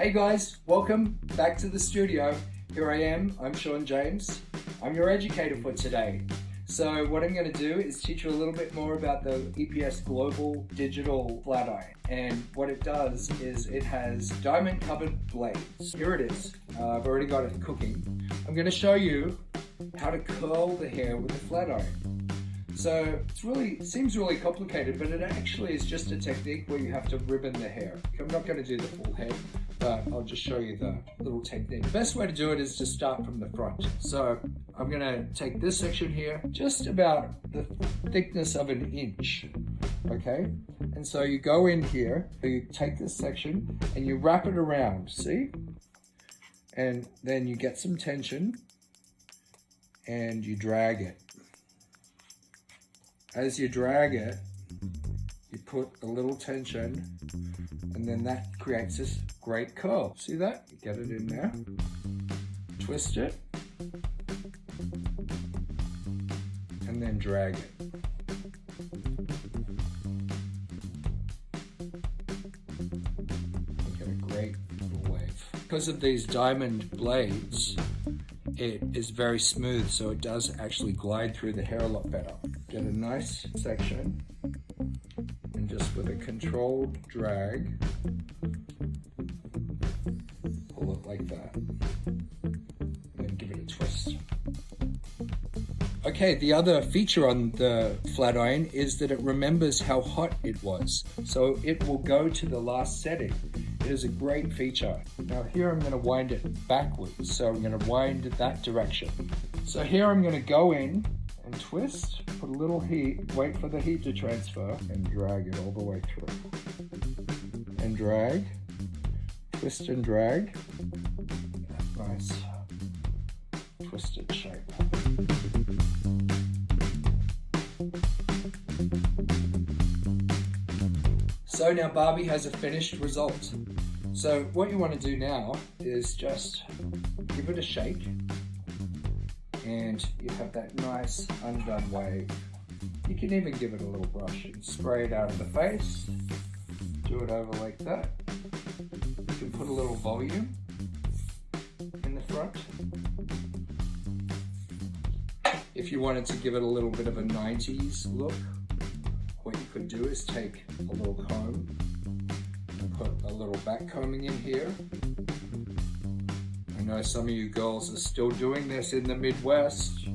Hey guys, welcome back to the studio. Here I am, I'm Sean James. I'm your educator for today. So what I'm going to do is teach you a little bit more about the EPS Global Digital Flat Iron. And what it does is it has diamond covered blades. Here it is. I've already got it cooking. I'm going to show you how to curl the hair with a flat iron. So it seems really complicated, but it actually is just a technique where you have to ribbon the hair. I'm not going to do the full head, but I'll just show you the little technique. The best way to do it is to start from the front. So I'm going to take this section here, just about the thickness of an inch, okay? And so you go in here, you take this section and you wrap it around, see? And then you get some tension and you drag it. As you drag it, you put a little tension and then that creates this great curl. See that? You get it in there, twist it, and then drag it. You get a great little wave. Because of these diamond blades, it is very smooth, so it does actually glide through the hair a lot better. Get a nice section and just with a controlled drag, pull it like that, and then give it a twist. Okay, the other feature on the flat iron is that it remembers how hot it was, so it will go to the last setting. It is a great feature. Now here I'm going to wind it backwards, so I'm going to wind it that direction. So here I'm going to go in and twist, put a little heat, wait for the heat to transfer, and drag it all the way through. And drag, twist and drag. Nice twisted shape. So now Barbie has a finished result. So what you want to do now is just give it a shake and you have that nice undone wave. You can even give it a little brush and spray it out of the face. Do it over like that. You can put a little volume in the front. If you wanted to give it a little bit of a 90s look, what you could do is take a little comb and put a little back combing in here. I know some of you girls are still doing this in the Midwest,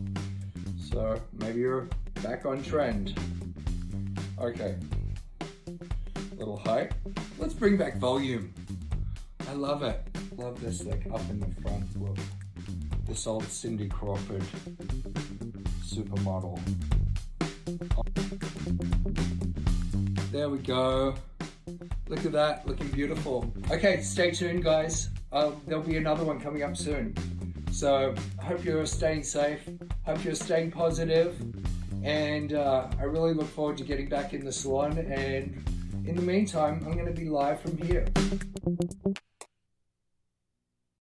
so maybe you're back on trend. Okay, little height. Let's bring back volume. I love it. Love this like up in the front look. This old Cindy Crawford supermodel. There we go. Look at that, looking beautiful. Okay, stay tuned guys. There'll be another one coming up soon. So I hope you're staying safe, hope you're staying positive, and I really look forward to getting back in the salon, and in the meantime, I'm gonna be live from here.